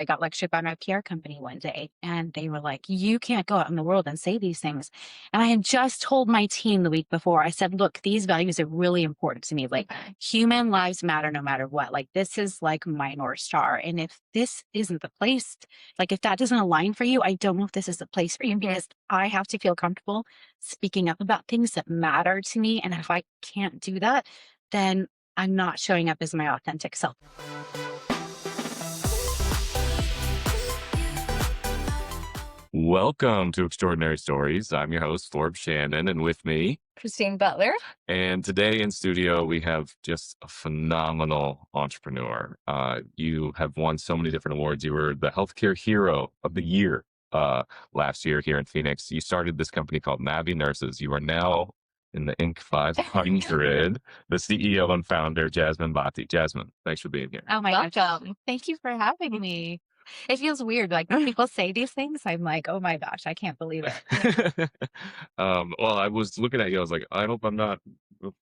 I got lectured by my PR company one day, and they were like, "You can't go out in the world and say these things." And I had just told my team the week before, I said, "Look, these values are really important to me. Like, Okay. human lives matter no matter what. Like, this is like my North Star. And if this isn't the place, like, if that doesn't align for you, I don't know if this is the place for you Mhm. because I have to feel comfortable speaking up about things that matter to me. And if I can't do that, then I'm not showing up as my authentic self." Welcome to Extraordinary Stories. I'm your host, Forbes Shannon, and with me, Christine Butler. and today in studio, we have just a phenomenal entrepreneur. You have won so many different awards. You were the Healthcare Hero of the Year last year here in Phoenix. You started this company called Navi Nurses. You are now in the Inc. 500, the CEO and founder, Jasmine Bhatti. Jasmine, thanks for being here. Oh my gosh. Welcome. Thank you for having me. It feels weird. Like when people say these things, I'm like, oh my gosh, I can't believe it. Well, I was looking at you. I was like, I hope I'm not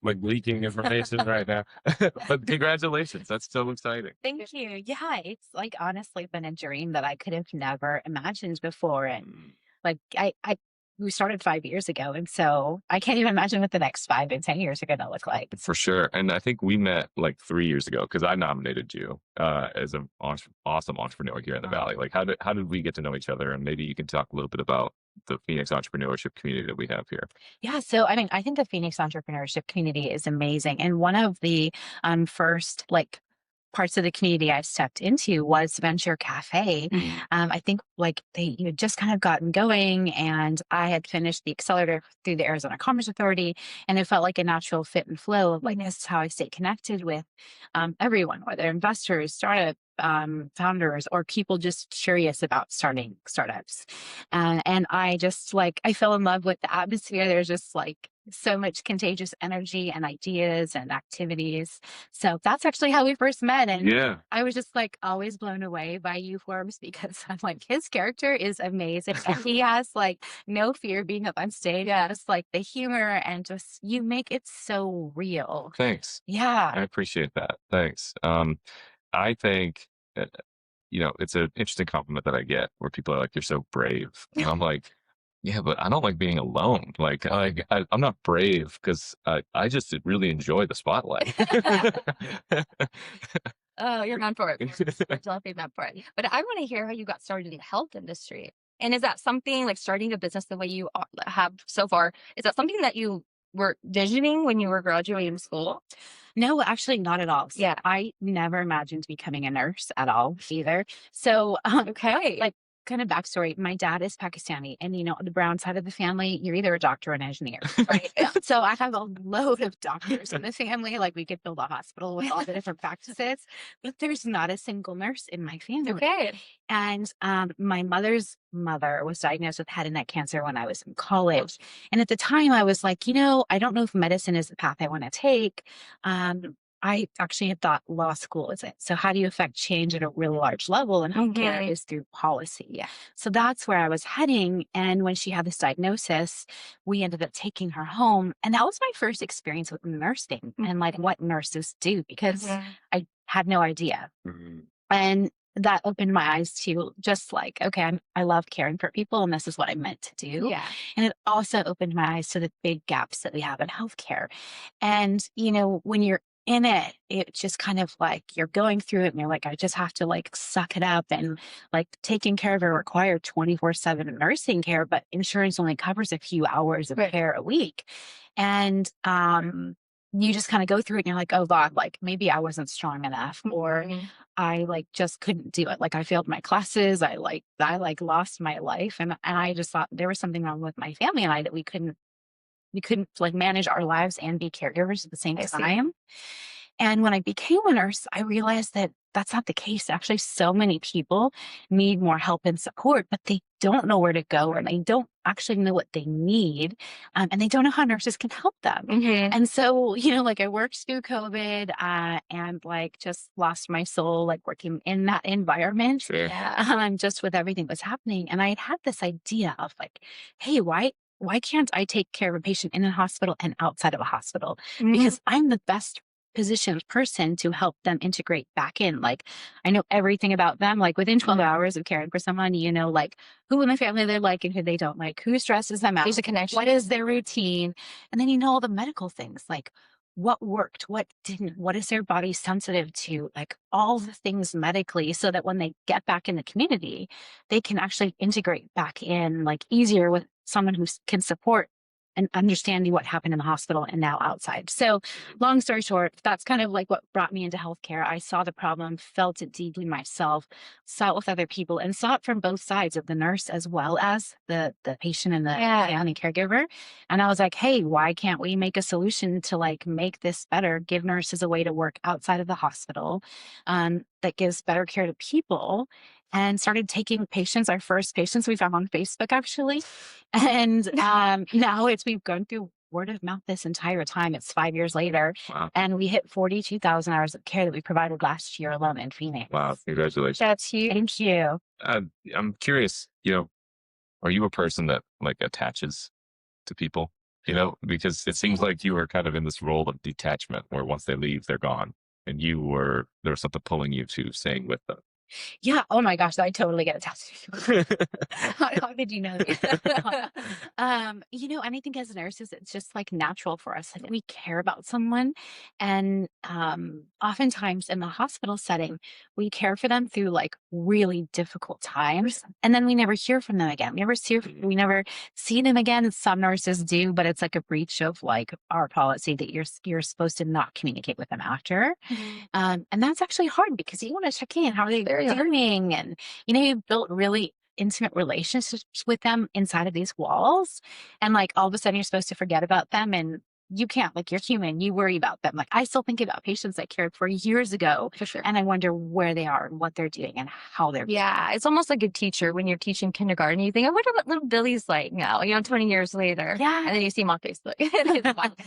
like leaking information right now. But congratulations, that's so exciting. Thank you. Yeah, it's like honestly been a dream that I could have never imagined before. And Mm, like we started 5 years ago. And so I can't even imagine what the next 5 and 10 years are gonna look like. for sure. And I think we met like 3 years ago because I nominated you as an awesome entrepreneur here in the Valley. Like, how did we get to know each other? And maybe you can talk a little bit about the Phoenix entrepreneurship community that we have here. Yeah, so I mean, I think the Phoenix entrepreneurship community is amazing. And one of the first like parts of the community I stepped into was Venture Cafe. Mm, I think like they just kind of gotten going, and I had finished the accelerator through the Arizona Commerce Authority, and it felt like a natural fit and flow of like this is how I stay connected with everyone, whether investors, startup founders, or people just curious about starting startups. And I just like I fell in love with the atmosphere. There's just like so much contagious energy and ideas and activities. So that's actually how we first met. And yeah, I was just like always blown away by you, Forbes, because I'm like, his character is amazing. And he has like no fear being up on stage. Yeah. Just like the humor and just you make it so real. thanks. Yeah. I appreciate that. Thanks. I think, uh, it's an interesting compliment that I get where people are like, "You're so brave," and I'm like, "Yeah, but I don't like being alone. Like, I'm not brave because I just really enjoy the spotlight." Oh, you're meant for it. You're definitely meant for it. But I want to hear how you got started in the health industry. And is that something like starting a business the way you have so far? Is that something that you were visioning when you were graduating school? No, actually, not at all. So Yeah. I never imagined becoming a nurse at all either. So, Okay. like, kind of backstory, my dad is Pakistani, and the brown side of the family, you're either a doctor or an engineer, right? So I have a load of doctors in the family. Like, we could build a hospital with all the different practices, but there's not a single nurse in my family. Okay. And my mother's mother was diagnosed with head and neck cancer when I was in college. And at the time, I was like, I don't know if medicine is the path I want to take. I actually had thought law school is it. So, how do you affect change at a really large level? And healthcare Mhm. is through policy. Yeah. So, that's where I was heading. And when she had this diagnosis, we ended up taking her home. And that was my first experience with nursing and like what nurses do because Mhm. I had no idea. Mhm. And that opened my eyes to just like, okay, I love caring for people and this is what I'm meant to do. Yeah. And it also opened my eyes to the big gaps that we have in healthcare. And, when you're in it, it's just kind of like you're going through it and you're like, I just have to like suck it up and like taking care of a required 24/7 nursing care, but insurance only covers a few hours of Right. care a week. And you just kind of go through it and you're like, oh God, like maybe I wasn't strong enough or Mhm. I like just couldn't do it. Like I failed my classes. I lost my life. And I just thought there was something wrong with my family and I that we couldn't like manage our lives and be caregivers at the same I see. time. And when I became a nurse, I realized that that's not the case. Actually, so many people need more help and support, but they don't know where to go or they don't actually know what they need. And they don't know how nurses can help them. Mhm. And so, like I worked through COVID and like just lost my soul, like working in that environment, Sure. Yeah. just with everything that was happening. And I had this idea of like, hey, why can't I take care of a patient in a hospital and outside of a hospital? Mhm. Because I'm the best positioned person to help them integrate back in. Like, I know everything about them. Like within 12 hours of caring for someone, you know, like who in the family they like and who they don't like, who stresses them out, There's a connection. what is their routine, and then you know all the medical things like what worked, what didn't, what is their body sensitive to, like all the things medically, so that when they get back in the community, they can actually integrate back in like easier with someone who can support and understanding what happened in the hospital and now outside. So long story short, that's kind of like what brought me into healthcare. I saw the problem, felt it deeply myself, saw it with other people, and saw it from both sides of the nurse as well as the patient and the family caregiver. And I was like, hey, why can't we make a solution to like make this better, give nurses a way to work outside of the hospital that gives better care to people? And started taking patients, our first patients we found on Facebook actually. And now we've gone through word of mouth this entire time. It's 5 years later. Wow. And we hit 42,000 hours of care that we provided last year alone in Phoenix. Wow. Congratulations. That's huge. Thank you. I'm curious, you know, are you a person that like attaches to people? You know, because it seems like you were kind of in this role of detachment where once they leave, they're gone. And there was something pulling you to staying with them. Yeah. Oh my gosh, I totally get attached to you. How did you know that? You know, and I think as nurses, it's just like natural for us. Like we care about someone. And oftentimes in the hospital setting, we care for them through like really difficult times. And then we never hear from them again. We never see them again. Some nurses do, but it's like a breach of like our policy that you're supposed to not communicate with them after. And that's actually hard because you want to check in. How are they doing? And, you know, you've built really intimate relationships with them inside of these walls. And like all of a sudden you're supposed to forget about them, and you can't. Like you're human. You worry about them. Like I still think about patients I cared for years ago. For sure. And I wonder where they are and what they're doing and how they're Yeah, it's almost like a teacher when you're teaching kindergarten. You think, I wonder what little Billy's like now, you know, 20 years later. Yeah. And then you see him on Facebook.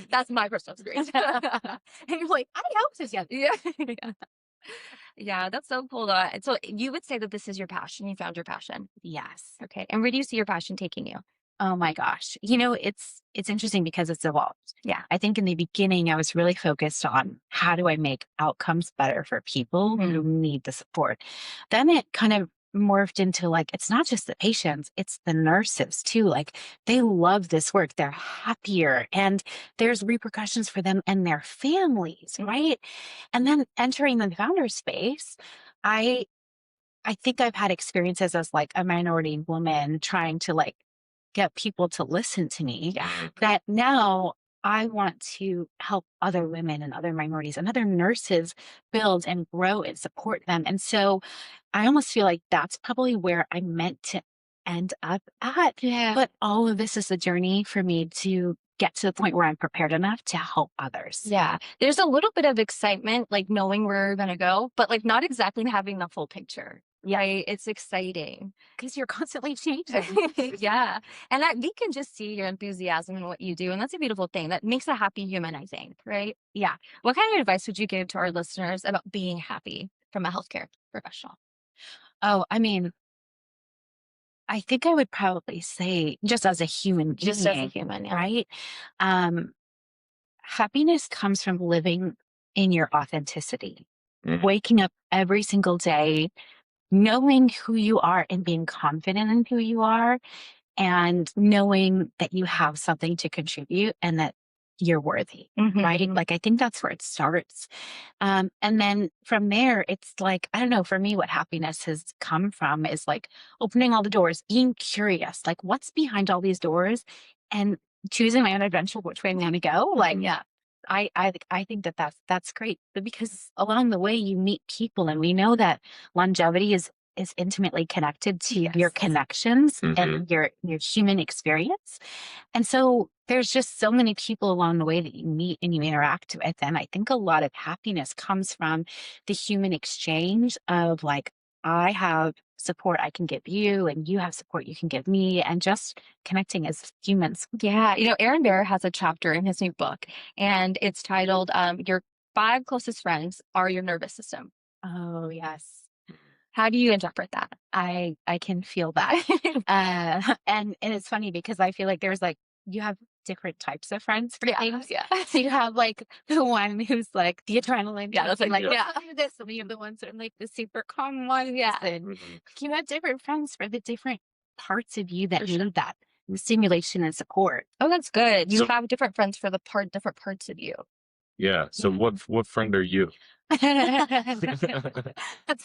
That's my personal experience. And you're like, I helped this young. Yeah. Yeah, that's so cool though. So you would say that this is your passion. You found your passion. Yes. Okay. And where do you see your passion taking you? Oh my gosh. You know, it's interesting because it's evolved. Yeah. I think in the beginning I was really focused on how do I make outcomes better for people who need the support. Then it kind of morphed into like it's not just the patients, it's the nurses too. Like they love this work. They're happier and there's repercussions for them and their families, right? And then entering the founder space, I think I've had experiences as like a minority woman trying to like get people to listen to me that now I want to help other women and other minorities and other nurses build and grow and support them. And so I almost feel like that's probably where I'm meant to end up at. Yeah. But all of this is a journey for me to get to the point where I'm prepared enough to help others. Yeah. There's a little bit of excitement, like knowing where we're going to go, but like not exactly having the full picture. Yeah, it's exciting because you're constantly changing. Yeah. And we can just see your enthusiasm in what you do. And that's a beautiful thing. That makes a happy human, I think, right? Yeah. What kind of advice would you give to our listeners about being happy from a healthcare professional? Oh, I mean, I think I would probably say just as a human being, yeah. right? Happiness comes from living in your authenticity, waking up every single day, knowing who you are and being confident in who you are, and knowing that you have something to contribute and that you're worthy, right? Like, I think that's where it starts. And then from there, it's like, I don't know, for me, what happiness has come from is like opening all the doors, being curious, like what's behind all these doors and choosing my own adventure, which way I'm going to go. Like, yeah. I think that's great, but because along the way you meet people, and we know that longevity is intimately connected to your connections and your human experience. And so there's just so many people along the way that you meet and you interact with. And I think a lot of happiness comes from the human exchange of like, I have support I can give you and you have support you can give me, and just connecting as humans. Yeah. You know, Aaron Bear has a chapter in his new book, and it's titled, Your 5 Closest Friends Are Your Nervous System. Oh, yes. How do you interpret that? I can feel that. And it's funny because I feel like there's like, you have different types of friends for Yeah. things. Yeah. So you have like the one who's like the adrenaline, Yeah, that's junkie, like, yeah. "Oh, this, and you have the ones that are like the super calm ones. Yeah. And Mhm. you have different friends for the different parts of you that For sure. need that stimulation and support. Oh, that's good. You So- have different friends for the different parts of you. Yeah. So Yeah. what friend are you? That's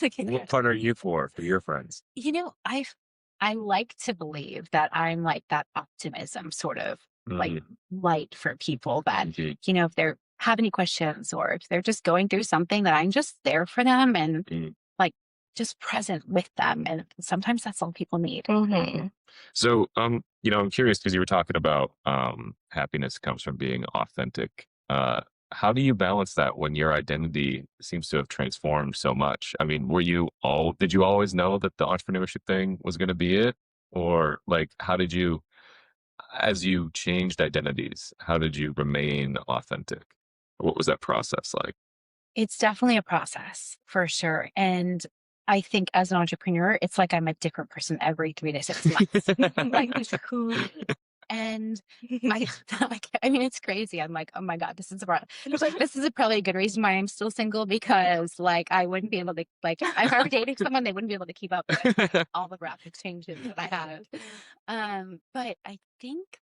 a good What part are you for your friends? You know, I like to believe that I'm like that optimism sort of like Mhm. light for people that, Mhm. if they have any questions or if they're just going through something, that I'm just there for them and Mhm. like just present with them. And sometimes that's all people need. Mm-hmm. So, I'm curious because you were talking about happiness comes from being authentic. How do you balance that when your identity seems to have transformed so much? I mean, did you always know that the entrepreneurship thing was going to be it? Or like, how did you, as you changed identities, how did you remain authentic? What was that process like? It's definitely a process for sure. And I think as an entrepreneur, it's like I'm a different person every 3 to 6 months. Like who and I like I mean it's crazy. I'm like, oh my God, this is probably a good reason why I'm still single, because like I wouldn't be able to, like, if I were dating someone, they wouldn't be able to keep up with all the graphic changes that I have. But I think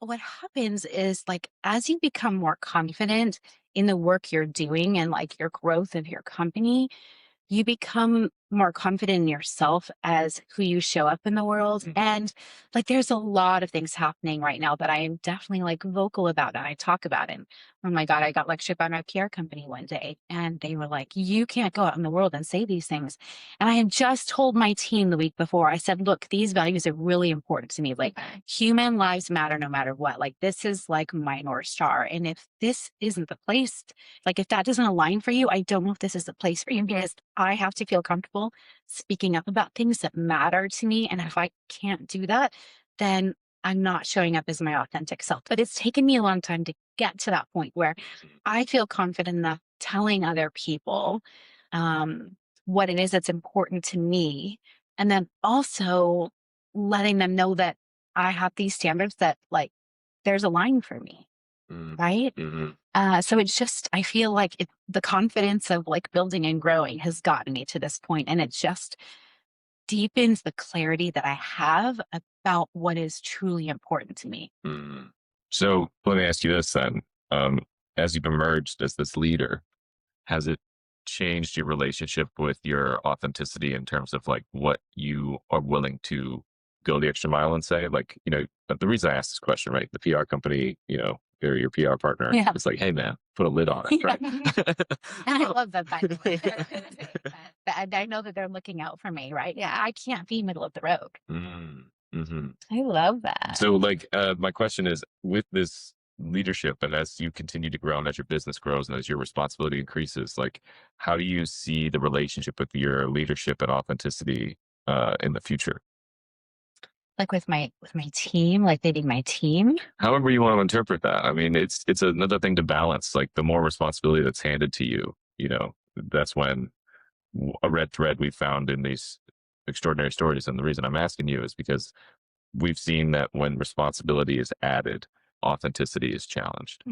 what happens is, like, as you become more confident in the work you're doing and like your growth of your company, you become more confident in yourself as who you show up in the world. And like, there's a lot of things happening right now that I am definitely like vocal about and I talk about. And oh my God, I got lectured by my PR company one day and they were like, you can't go out in the world and say these things. And I had just told my team the week before, I said, look, these values are really important to me. Like, human lives matter no matter what. Like, this is like my North Star. And if this isn't the place, like, if that doesn't align for you, I don't know if this is the place for you, because I have to feel comfortable speaking up about things that matter to me. And if I can't do that, then I'm not showing up as my authentic self. But it's taken me a long time to get to that point where I feel confident enough telling other people what it is that's important to me. And then also letting them know that I have these standards that, like, there's a line for me, right? Mm-hmm. So it's just, I feel like the confidence of like building and growing has gotten me to this point, and it just deepens the clarity that I have about what is truly important to me. Mm. So let me ask you this then. Um, as you've emerged as this leader, has it changed your relationship with your authenticity in terms of like what you are willing to go the extra mile and say? Like, the reason I asked this question, right? The PR company, they're your PR partner. Yeah. It's like, hey man, put a lid on it, Yeah. right? And I love them, by the way. They're gonna say that. And I know that they're looking out for me, right? Yeah, I can't be middle of the road. Mm-hmm. I love that. So, like, my question is, with this leadership, and as you continue to grow, and as your business grows, and as your responsibility increases, like, how do you see the relationship with your leadership and authenticity in the future? Like with my team, like leading my team. However you want to interpret that. I mean, it's another thing to balance. Like, the more responsibility that's handed to you, that's when a red thread we found in these extraordinary stories. And the reason I'm asking you is because we've seen that when responsibility is added, authenticity is challenged.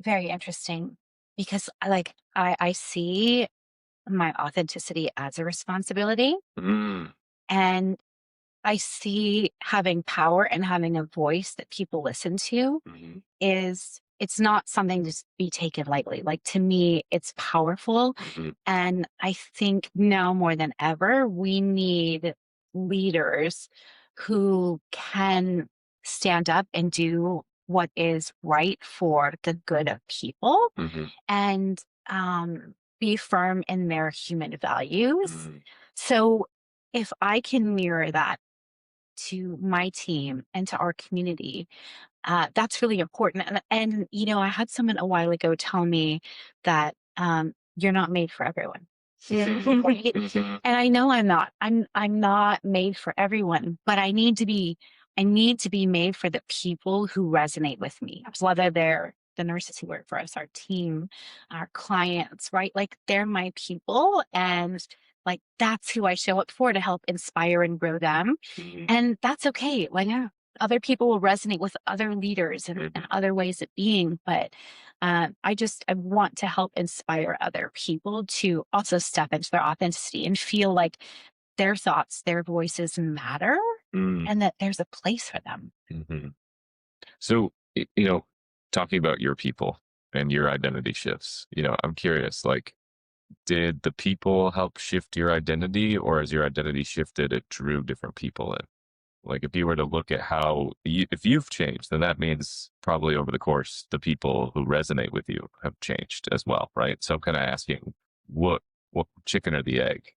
Very interesting, because I see my authenticity as a responsibility, Mm, and I see having power and having a voice that people listen to mhm, it's not something to be taken lightly. Like, to me, it's powerful. mhm, And I think now more than ever, we need leaders who can stand up and do what is right for the good of people, mhm, and be firm in their human values. mhm, So if I can mirror that to my team and to our community, that's really important. And I had someone a while ago tell me that you're not made for everyone. Right? mhm, And I know I'm not. I'm not made for everyone, but I need to be made for the people who resonate with me. Whether they're the nurses who work for us, our team, our clients, right? Like, they're my people, and like, that's who I show up for, to help inspire and grow them. mhm. And that's okay. Like, other people will resonate with other leaders and other ways of being. But I want to help inspire other people to also step into their authenticity and feel like their thoughts, their voices matter Mm. and that there's a place for them. Mm-hmm. So, talking about your people and your identity shifts, I'm curious, like, did the people help shift your identity, or as your identity shifted, it drew different people in? Like, if you were to look at if you've changed, then that means probably over the course, the people who resonate with you have changed as well, right? So I'm kind of asking, what chicken or the egg?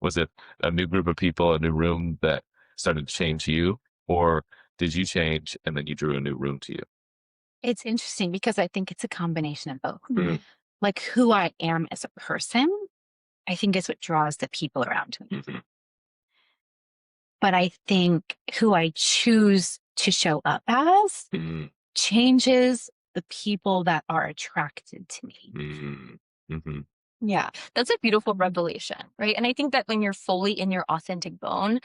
Was it a new group of people, a new room that started to change you, or did you change and then you drew a new room to you? It's interesting because I think it's a combination of both. Mhm. Like who I am as a person, I think is what draws the people around me. Mhm. But I think who I choose to show up as Mhm. changes the people that are attracted to me. Mhm. Mhm. Yeah, that's a beautiful revelation, right? And I think that when you're fully in your authentic bone,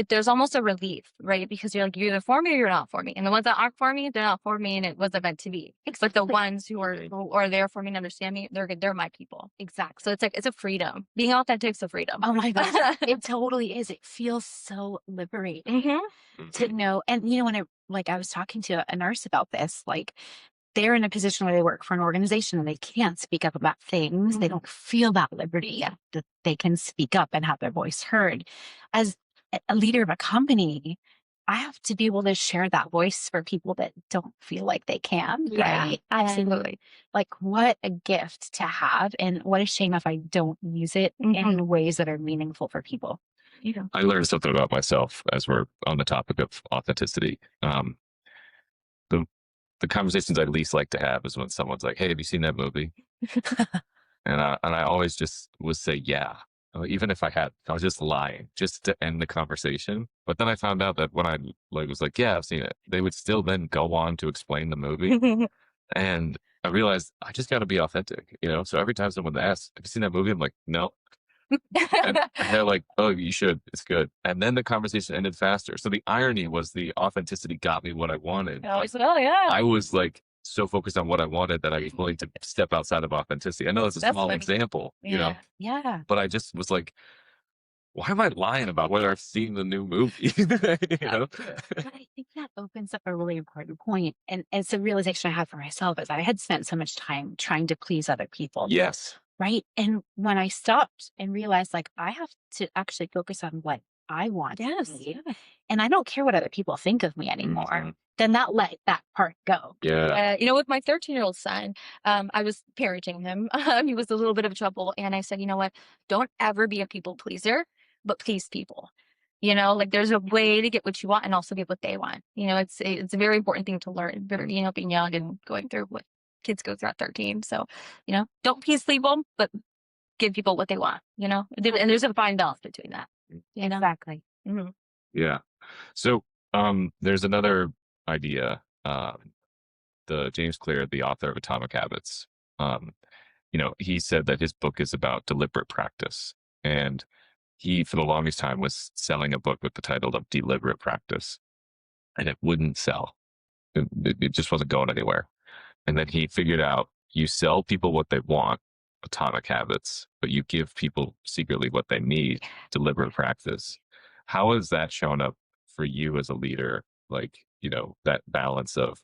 there's almost a relief, right? Because you're like, you're either for me or you're not for me. And the ones that aren't for me, they're not for me, and it wasn't meant to be. But the ones who are there for me and understand me, they're my people. Exactly. So it's like, it's a freedom. Being authentic is a freedom. Oh my gosh, it totally is. It feels so liberating to Mhm. know. And when I was talking to a nurse about this, like they're in a position where they work for an organization and they can't speak up about things. They don't feel that liberty that they can speak up and have their voice heard. As a leader of a company, I have to be able to share that voice for people that don't feel like they can. Yeah, Right? absolutely. And like, what a gift to have, and what a shame if I don't use it Mhm. in ways that are meaningful for people. Yeah. I learned something about myself as we're on the topic of authenticity. The the conversations I least like to have is when someone's like, "Hey, have you seen that movie?" And I always just would say, "Yeah," even if I was just lying, just to end the conversation. But then I found out that when I was like, "Yeah, I've seen it," they would still then go on to explain the movie, and I realized I just got to be authentic. So every time someone asks, "Have you seen that movie?" I'm like, "No," and they're like, "Oh, you should. It's good." And then the conversation ended faster. So the irony was the authenticity got me what I wanted. I was like, oh yeah, I was like so focused on what I wanted that I was willing to step outside of authenticity. I know it's a that's small funny. example, Yeah. but I just was like, why am I lying about whether I've seen the new movie? you know? But I think that opens up a really important point. And it's a realization I had for myself as I had spent so much time trying to please other people. Yes. Right. And when I stopped and realized like I have to actually focus on what I want. Yes. And I don't care what other people think of me anymore. Mhm. Then that let that part go. Yeah. With my 13-year-old son, I was parenting him. He was a little bit of trouble. And I said, you know what? Don't ever be a people pleaser, but please people. Like there's a way to get what you want and also get what they want. It's a very important thing to learn, being young and going through what kids go through at 13. So, don't please people, but give people what they want, and there's a fine balance between that. Exactly. Mhm. Yeah. So there's another idea. The James Clear, the author of Atomic Habits. He said that his book is about deliberate practice. And he, for the longest time, was selling a book with the title of Deliberate Practice, and it wouldn't sell. It just wasn't going anywhere. And then he figured out you sell people what they want, atomic habits, but you give people secretly what they need, deliberate practice. How has that shown up for you as a leader? Like, that balance of,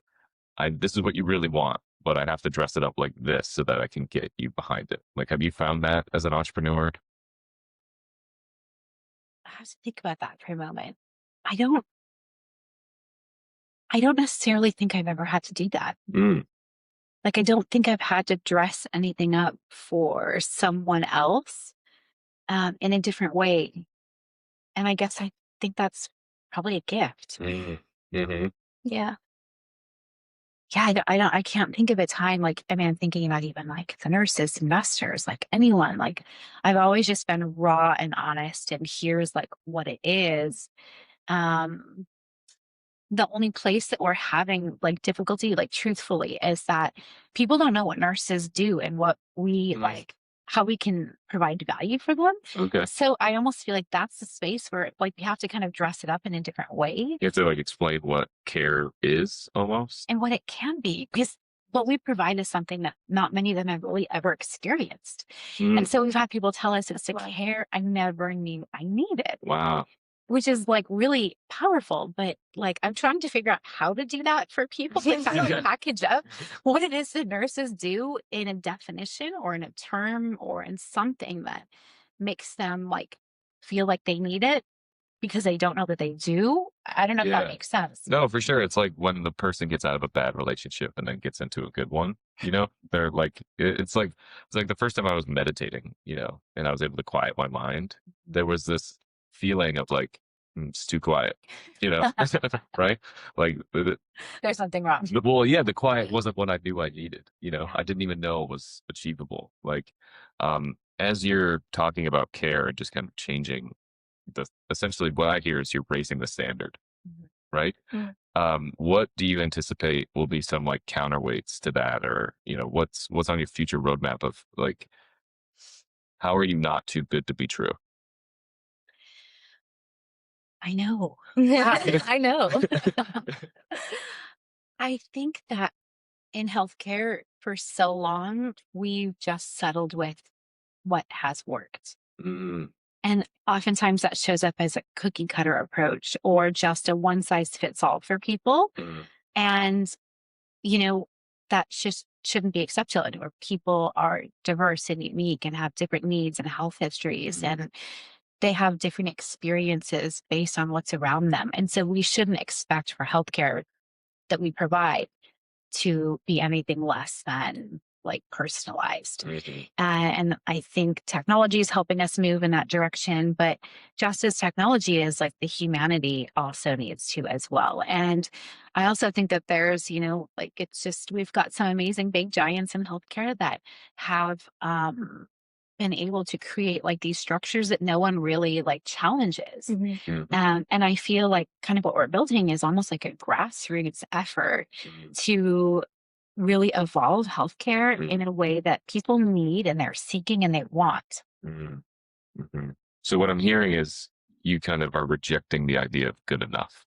this is what you really want, but I have to dress it up like this so that I can get you behind it. Like, have you found that as an entrepreneur? I have to think about that for a moment. I don't necessarily think I've ever had to do that. Mm. Like I don't think I've had to dress anything up for someone else in a different way. And I guess I think that's probably a gift. Mm. Hmm. Yeah. Yeah, I can't think of a time like, I mean, I'm thinking about even like the nurses, investors, like anyone, like I've always just been raw and honest and here's like what it is. Um, the only place that we're having like difficulty, like truthfully, is that people don't know what nurses do and what we Mm. like how we can provide value for them. Okay. So I almost feel like that's the space where like we have to kind of dress it up in a different way You have to like explain what care is almost. and what it can be, because what we provide is something that not many of them have really ever experienced. And Mm, so we've had people tell us it's a care I never knew I needed, wow. which is like really powerful. But like I'm trying to figure out how to do that for people to kind of package up what it is that nurses do in a definition or in a term or in something that makes them like feel like they need it because they don't know that they do. I don't know if that Yeah. makes sense. No, for sure. It's like when the person gets out of a bad relationship and then gets into a good one, they're like, it's like the first time I was meditating, and I was able to quiet my mind. There was this feeling of like, it's too quiet, right? Like, There's something wrong. well, yeah, the quiet wasn't what I knew I needed. I didn't even know it was achievable. Like, as you're talking about care and just kind of changing essentially what I hear is you're raising the standard, Mhm. right? Mm. What do you anticipate will be some like counterweights to that, or what's on your future roadmap of like how are you not too good to be true? I know. I know. I think that in healthcare for so long, we've just settled with what has worked. Mm, And oftentimes that shows up as a cookie cutter approach or just a one size fits all for people. mm, And, you know, that just shouldn't be accepted where people are diverse and unique and have different needs and health histories and they have different experiences based on what's around them. And so we shouldn't expect for healthcare that we provide to be anything less than like personalized. mhm, And I think technology is helping us move in that direction. But just as technology is, like the humanity also needs to as well. And I also think that there's, like it's just, we've got some amazing big giants in healthcare that have been able to create like these structures that no one really like challenges. Mhm. mhm, And I feel like kind of what we're building is almost like a grassroots effort mhm, to really evolve healthcare mhm, in a way that people need and they're seeking and they want. mhm, mhm. So what I'm hearing is you kind of are rejecting the idea of good enough.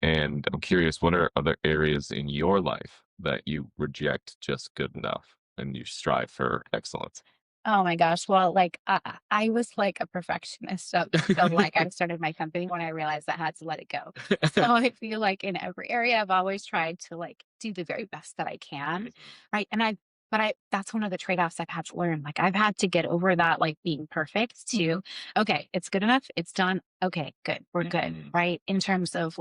And I'm curious, what are other areas in your life that you reject just good enough and you strive for excellence? Oh my gosh. Well, like I was like a perfectionist. So like I started my company when I realized I had to let it go. So I feel like in every area I've always tried to like do the very best that I can. Right. That's one of the trade-offs I've had to learn. Like I've had to get over that like being perfect to okay, it's good enough, it's done. Okay, good. We're good. Mhm. Right. In terms of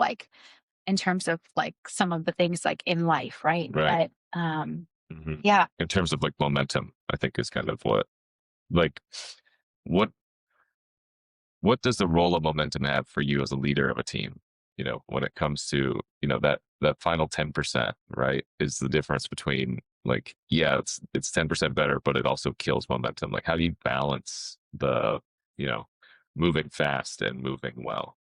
like some of the things like in life, right? Right. But Mhm. yeah, In terms of like momentum, I think is kind of what like what what does the role of momentum have for you as a leader of a team? When it comes to, that final 10%, right? Is the difference between like, yeah, it's 10% better, but it also kills momentum. Like how do you balance the, you know, moving fast and moving well?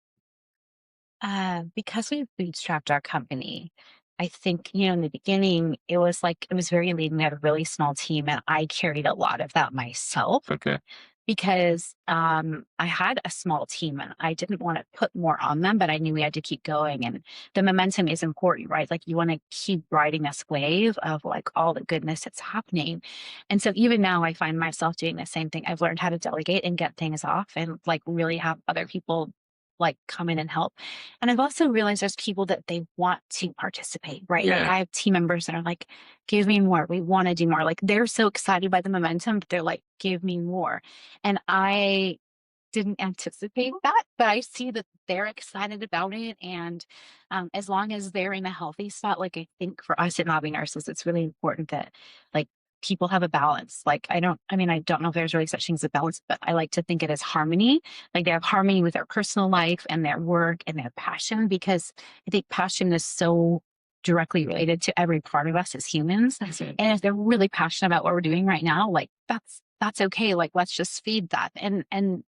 because we bootstrapped our company, I think, in the beginning, it was like, it was very lean. We had a really small team, and I carried a lot of that myself Okay. because I had a small team and I didn't want to put more on them, but I knew we had to keep going. And the momentum is important, right? Like you want to keep riding this wave of like all the goodness that's happening. And so even now, I find myself doing the same thing. I've learned how to delegate and get things off and like really have other people like come in and help. And I've also realized there's people that they want to participate, right? Like Yeah. I have team members that are like, give me more. We want to do more. Like they're so excited by the momentum, that they're like, give me more. And I didn't anticipate that, but I see that they're excited about it. And as long as they're in a healthy spot, like I think for us at Navi Nurses, it's really important that like people have a balance. Like I don't know if there's really such things as balance, but I like to think it as harmony. Like they have harmony with their personal life and their work and their passion, because I think passion is so directly related to every part of us as humans. And if they're really passionate about what we're doing right now, like that's okay. Like let's just feed that. And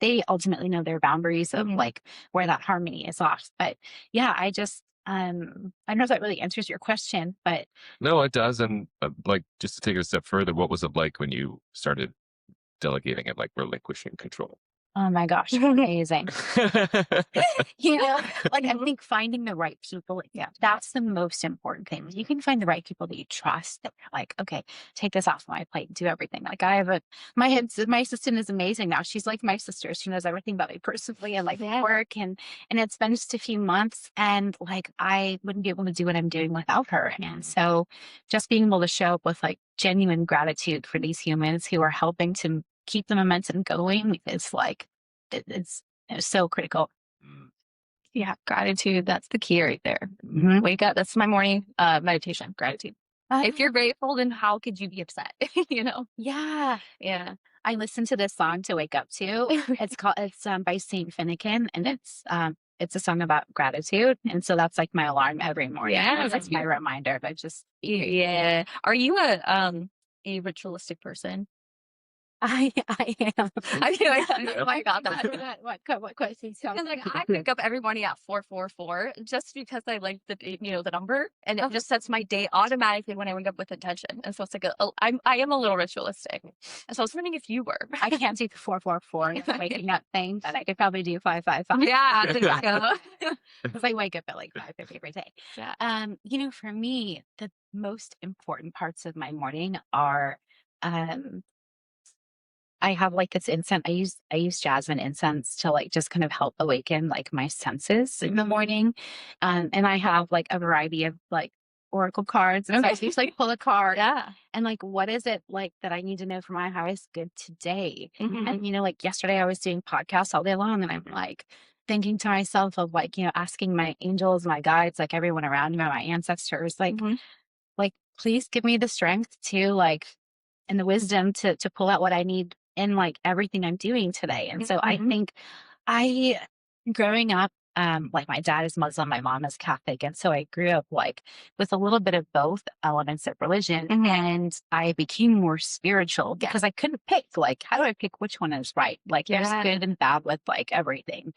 they ultimately know their boundaries of like where that harmony is off. But yeah, I just I don't know if that really answers your question, but No, it does. And like, just to take it a step further, what was it like when you started delegating and like relinquishing control? oh my gosh, amazing. You know, like I think finding the right people, like, yeah, that's the most important thing. You can find the right people that you trust that are like, okay, take this off my plate, do everything. Like I have my assistant is amazing now. She's like my sister. She knows everything about me personally and like work and it's been just a few months and like I wouldn't be able to do what I'm doing without her. And so just being able to show up with like genuine gratitude for these humans who are helping to keep the momentum going is like it's so critical. Mm. Yeah, gratitude. That's the key right there. Mhm. Wake up. That's my morning meditation. Gratitude. If you're grateful, then how could you be upset? You know? Yeah. Yeah. I listen to this song to wake up to. It's by Saint Finnegan and it's a song about gratitude. And so that's like my alarm every morning. Yeah, That's that's my good. reminder to just be grateful. Yeah. Are you a ritualistic person? I am. I feel like oh my god, that. What question? Because like I wake up every morning at 4:44 just because I like the number and it just sets my day automatically when I wake up with intention. And so it's like I am a little ritualistic. And so I was wondering if you were. I can't do the 444 waking up thing, but I could probably do 555. Yeah, there you go. Because I wake up at like 5:50 every day. Yeah. For me, the most important parts of my morning are um I have like this incense. I use jasmine incense to like just kind of help awaken like my senses in the morning. And I have like a variety of like oracle cards. And so I just like pull a card Yeah. and like what is it like that I need to know for my highest good today? Mhm. And like yesterday I was doing podcasts all day long and I'm like thinking to myself of like, asking my angels, my guides, like everyone around me, my ancestors, Mhm. like please give me the strength to like and the wisdom to pull out what I need in like everything I'm doing today. And so I Mhm. think I growing up, like my dad is Muslim, my mom is Catholic. And so I grew up like with a little bit of both elements of religion Mhm. and I became more spiritual because I couldn't pick like how do I pick which one is right? Like there's Yeah. good and bad with like everything.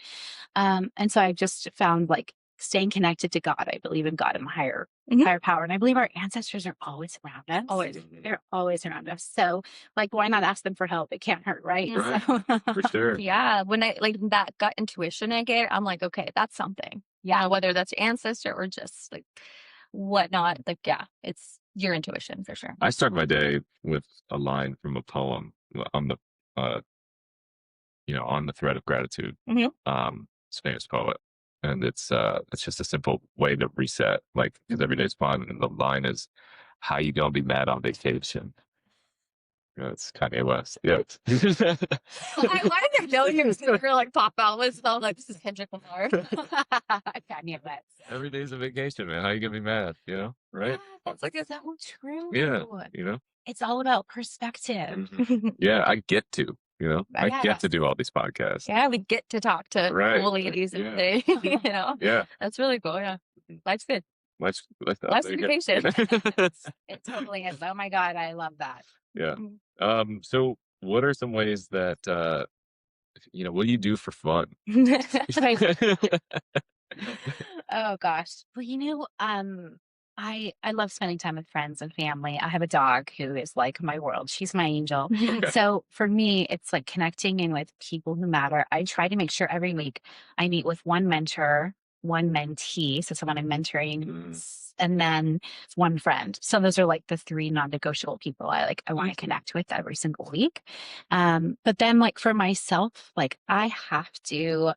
And so I just found like staying connected to God. I believe in God and higher Mhm. higher power. And I believe our ancestors are always around us. Always. They're always around us. So like why not ask them for help? It can't hurt, right? Right. So For sure. Yeah. When I like that gut intuition I get, I'm like, okay, that's something. Yeah. Whether that's your ancestor or just like whatnot. Like, yeah, it's your intuition for sure. I start my day with a line from a poem on the, uh, on the thread of gratitude. Mhm. It's a famous poet, and it's just a simple way to reset, like because every day's fun, and the line is, "How you gonna be mad on vacation?" It's Kanye West. Yeah. I wanted to know you were like pop out with so like this is Kendrick Lamar. Kanye West. Every day's a vacation, man. How you gonna be mad? Right? That's like so true. Yeah. It's all about perspective. Yeah, I get to. I Yeah. get to do all these podcasts. Yeah, we get to talk to Right. cool ladies and Yeah. say, Yeah. that's really cool. Yeah, life's good. Life's Life's there you go. vacation. It totally is. Oh my God, I love that. Yeah. So what are some ways that what do you do for fun? Oh gosh. Well, I love spending time with friends and family. I have a dog who is like my world. She's my angel. Okay. So for me, it's like connecting in with people who matter. I try to make sure every week I meet with one mentor, one mentee, so someone I'm mentoring, and then one friend. So those are like the three non-negotiable people I want to connect with every single week. But then like for myself, like I have to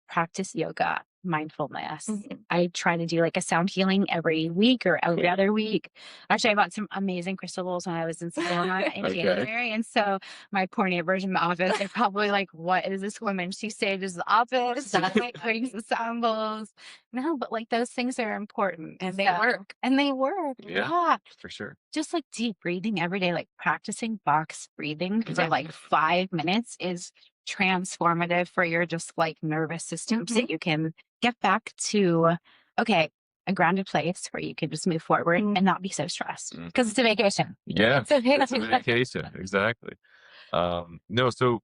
practice yoga, mindfulness. Mhm. I try to do like a sound healing every week or every other week. Actually, I bought some amazing crystal bowls when I was in Sedona in Okay. January. And so my poor neighbors in the office, they're probably like, what is this woman? She stages the office, she like brings the sound bowls. No, but like those things are important. And they So- work. And they work. Yeah. Yeah. For sure. Just like deep breathing every day, like practicing box breathing for like 5 minutes is transformative for your just like nervous system so you can get back to a grounded place where you can just move forward and not be so stressed because it's a vacation. Yeah. It's a It's a vacation. Exactly. No, so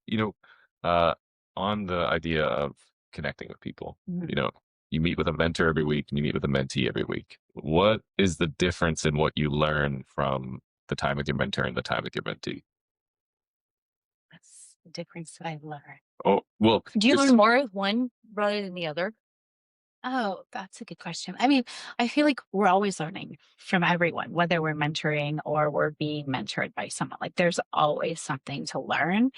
on the idea of connecting with people, you meet with a mentor every week and you meet with a mentee every week. What is the difference in what you learn from the time with your mentor and the time with your mentee? That's the difference that I learned. Oh, well, Do you just learn more with one rather than the other? Oh, that's a good question. I mean, I feel like we're always learning from everyone, whether we're mentoring or we're being mentored by someone. Like there's always something to learn.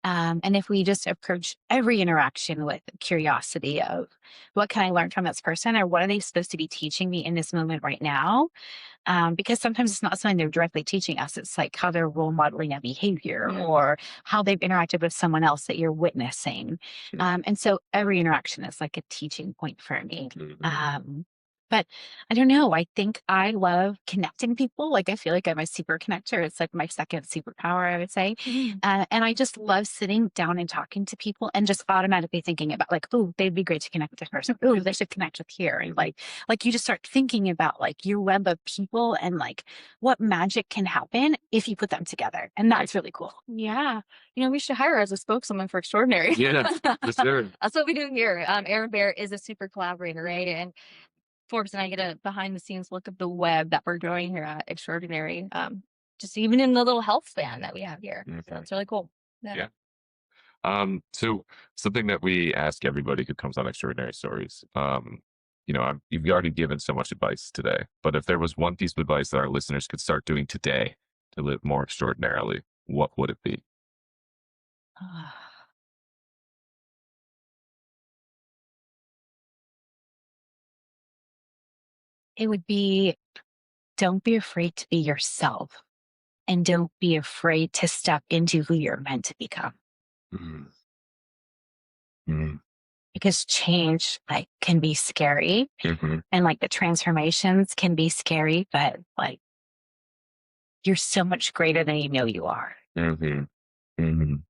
And if we just approach every interaction with curiosity of what can I learn from this person or what are they supposed to be teaching me in this moment right now, because sometimes it's not something they're directly teaching us. It's like how they're role modeling a behavior or how they've interacted with someone else that you're witnessing. And so every interaction is like a teaching point for me. But I don't know. I think I love connecting people. Like I feel like I'm a super connector. It's like my second superpower, I would say. Mhm. And I just love sitting down and talking to people and just automatically thinking about like, oh, they'd be great to connect with this person. Oh, they should connect with here. And like you just start thinking about like your web of people and like what magic can happen if you put them together. And that's really cool. Yeah. We should hire her as a spokeswoman for Extraordinary. yeah, for sure. That's what we do here. Aaron Bear is a super collaborator, right? And Forbes and I get a behind the scenes look of the web that we're growing here at Extraordinary. Just even in the little health span that we have here. So it's really cool. Yeah. So something that we ask everybody who comes on Extraordinary Stories, you've already given so much advice today, but if there was one piece of advice that our listeners could start doing today to live more extraordinarily, what would it be? It would be don't be afraid to be yourself and don't be afraid to step into who you're meant to become Mm. Mm. because change like can be scary Mhm. and like the transformations can be scary, but like you're so much greater than you know you are. Mhm. Mhm.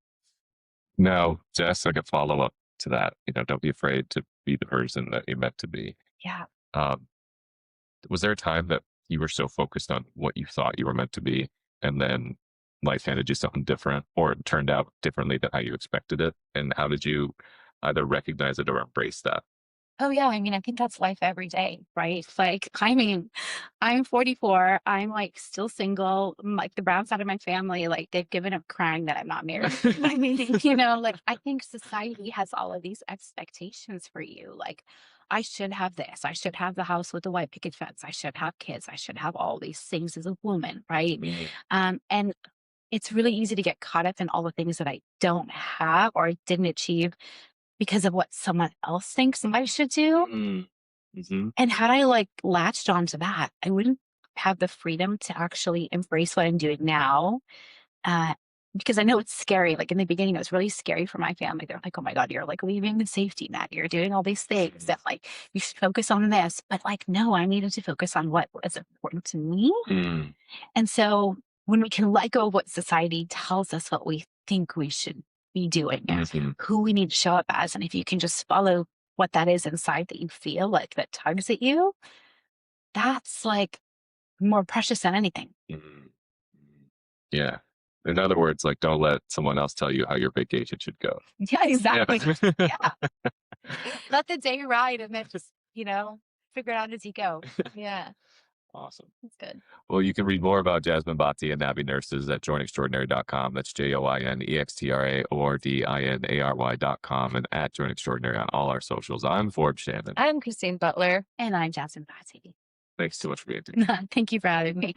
Now, just like a follow up to that, don't be afraid to be the person that you're meant to be. Yeah. Um, was there a time that you were so focused on what you thought you were meant to be, and then life handed you something different, or it turned out differently than how you expected it? And how did you either recognize it or embrace that? Oh yeah, I mean, I think that's life every day, right? Like, I mean, I'm 44. I'm like still single. Like the brown side of my family, like they've given up crying that I'm not married. I mean, like I think society has all of these expectations for you. Like, I should have this. I should have the house with the white picket fence. I should have kids. I should have all these things as a woman, right? Mm. And it's really easy to get caught up in all the things that I don't have or I didn't achieve because of what someone else thinks I should do. Mm. Mhm. And had I like latched onto that, I wouldn't have the freedom to actually embrace what I'm doing now. Uh, because I know it's scary. Like in the beginning, it was really scary for my family. They're like, oh my God, you're like leaving the safety net. You're doing all these things that like you should focus on this. But like, no, I needed to focus on what was important to me. Mm. And so when we can let go of what society tells us what we think we should be doing and Mhm. who we need to show up as, and if you can just follow what that is inside that you feel like that tugs at you, that's like more precious than anything. Mm. Yeah. In other words, like, don't let someone else tell you how your vacation should go. Yeah, exactly. Yeah. Yeah. Let the day ride and then just, figure it out as you go. Yeah, Awesome. that's good. Well, you can read more about Jasmine Bhatti and Navi Nurses at joinextraordinary.com. That's JoinExtraordinary.com and at Join Extraordinary on all our socials. I'm Forbes Shannon. I'm Christine Butler. And I'm Jasmine Bhatti. Thanks so much for being here. Thank you for having me.